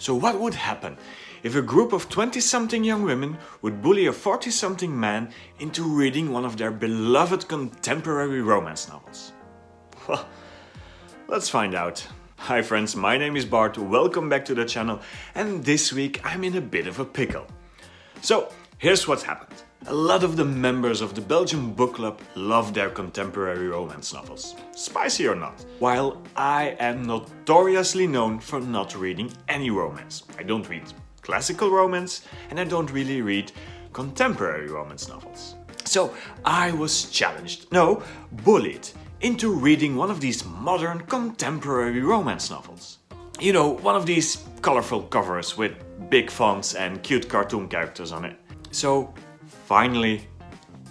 So what would happen if a group of 20-something young women would bully a 40-something man into reading one of their beloved contemporary romance novels? Well, let's find out. Hi friends, my name is Bart, welcome back to the channel, and this week I'm in a bit of a pickle. So, here's what's happened. A lot of the members of the Belgian book club love their contemporary romance novels, spicy or not, while I am notoriously known for not reading any romance. I don't read classical romance and I don't really read contemporary romance novels. So I was challenged, no, bullied, into reading one of these modern contemporary romance novels. You know, one of these colorful covers with big fonts and cute cartoon characters on it. So finally,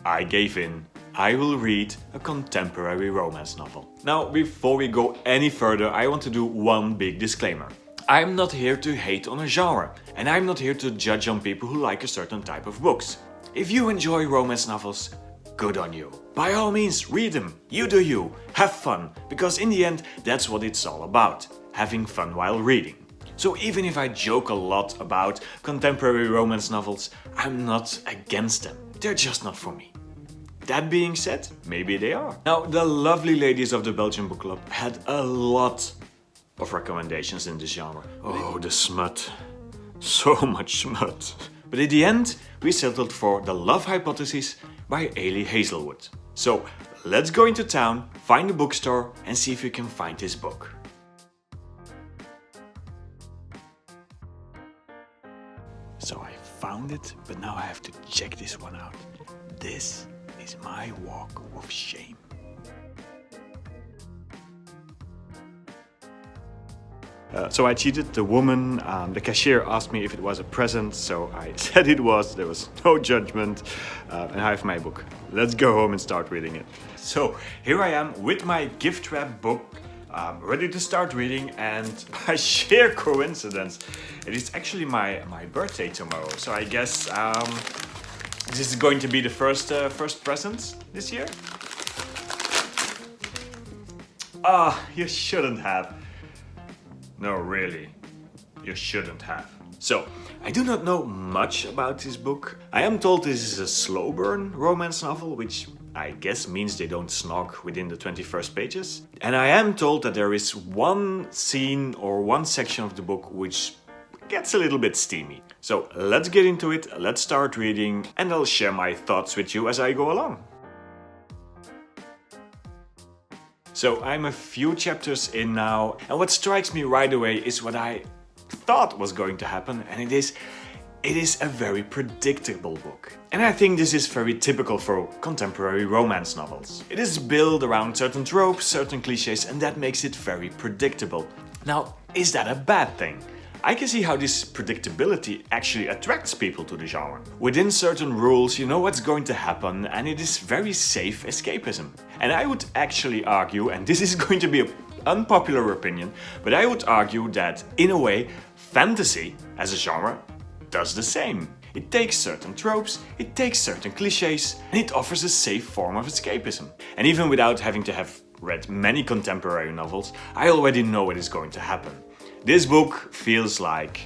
I gave in. I will read a contemporary romance novel. Now, before we go any further, I want to do one big disclaimer. I'm not here to hate on a genre, and I'm not here to judge on people who like a certain type of books. If you enjoy romance novels, good on you. By all means, read them. You do you. Have fun, because in the end, that's what it's all about. Having fun while reading. So even if I joke a lot about contemporary romance novels, I'm not against them. They're just not for me. That being said, maybe they are. Now, the lovely ladies of the Belgian Book Club had a lot of recommendations in this genre. Oh, the smut. So much smut. But in the end, we settled for The Love Hypothesis by Hazelwood. So let's go into town, find a bookstore and see if we can find this book. So I found it, but now I have to check this one out. This is my walk of shame. So I cheated. The woman, the cashier, asked me if it was a present, so I said it was. There was no judgment, and I have my book. Let's go home and start reading it. So here I am with my gift wrap book, ready to start reading, and by sheer coincidence, it is actually my birthday tomorrow. So I guess this is going to be the first present this year. You shouldn't have. No, really, you shouldn't have. So, I do not know much about this book. I am told this is a slow burn romance novel, which I guess means they don't snog within the 21st pages. And I am told that there is one scene or one section of the book which gets a little bit steamy. So let's get into it, let's start reading, and I'll share my thoughts with you as I go along. So I'm a few chapters in now, and what strikes me right away is what I thought was going to happen, and it is a very predictable book. And I think this is very typical for contemporary romance novels. It is built around certain tropes, certain cliches, and that makes it very predictable. Now, is that a bad thing? I can see how this predictability actually attracts people to the genre. Within certain rules, you know what's going to happen, and it is very safe escapism. And I would actually argue, and this is going to be an unpopular opinion, but I would argue that, in a way, fantasy, as a genre, does the same. It takes certain tropes, it takes certain cliches, and it offers a safe form of escapism. And even without having to have read many contemporary novels, I already know what is going to happen. This book feels like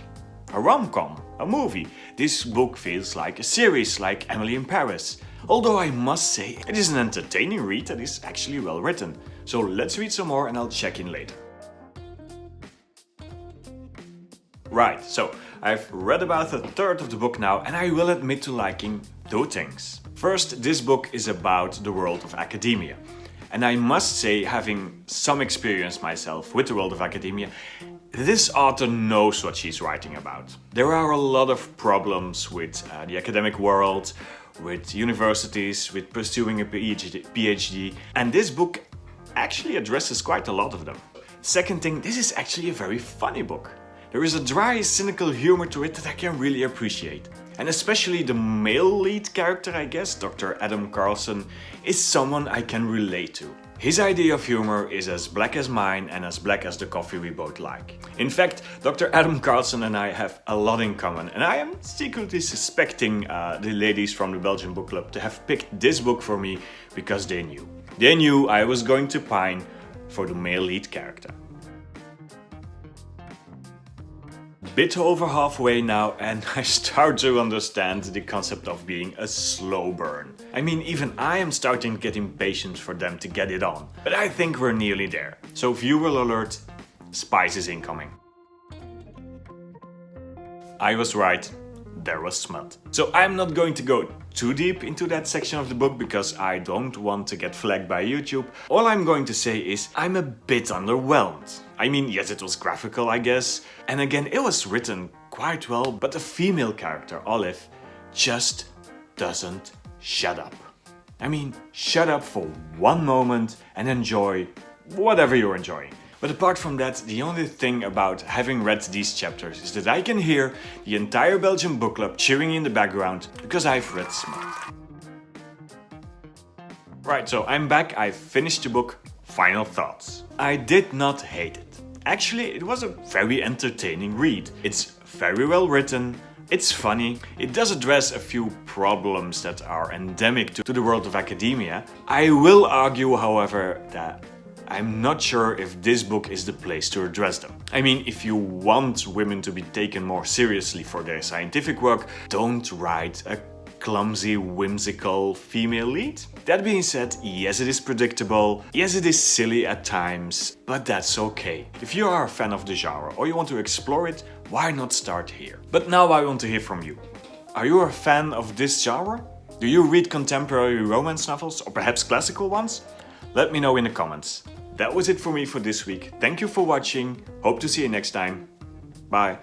a rom-com, a movie. This book feels like a series, like Emily in Paris. Although I must say, it is an entertaining read that is actually well written. So let's read some more and I'll check in later. Right, so I've read about a third of the book now, and I will admit to liking two things. First, this book is about the world of academia. And I must say, having some experience myself with the world of academia, this author knows what she's writing about. There are a lot of problems with the academic world, with universities, with pursuing a PhD, and this book actually addresses quite a lot of them. Second thing, this is actually a very funny book. There is a dry, cynical humor to it that I can really appreciate. And especially the male lead character, I guess, Dr. Adam Carlson, is someone I can relate to. His idea of humor is as black as mine and as black as the coffee we both like. In fact, Dr. Adam Carlson and I have a lot in common, and I am secretly suspecting the ladies from the Belgian Book Club to have picked this book for me because they knew. They knew I was going to pine for the male lead character. bit over halfway now and I start to understand the concept of being a slow burn. I mean, even I am starting to get impatient for them to get it on. But I think we're nearly there. So viewer alert, spice is incoming. I was right. There was smut. So I'm not going to go too deep into that section of the book because I don't want to get flagged by YouTube. All I'm going to say is I'm a bit underwhelmed. I mean, yes, it was graphical, I guess. And again, it was written quite well, but the female character, Olive, just doesn't shut up. I mean, shut up for one moment and enjoy whatever you're enjoying. But apart from that, the only thing about having read these chapters is that I can hear the entire Belgian book club cheering in the background because I've read smut. Right, so I'm back, I've finished the book. Final thoughts. I did not hate it. Actually, it was a very entertaining read. It's very well written, it's funny, it does address a few problems that are endemic to the world of academia. I will argue, however, that I'm not sure if this book is the place to address them. I mean, if you want women to be taken more seriously for their scientific work, don't write a clumsy, whimsical female lead. That being said, yes, it is predictable, yes, it is silly at times, but that's okay. If you are a fan of the genre or you want to explore it, why not start here? But now I want to hear from you. Are you a fan of this genre? Do you read contemporary romance novels or perhaps classical ones? Let me know in the comments. That was it for me for this week. Thank you for watching. Hope to see you next time. Bye.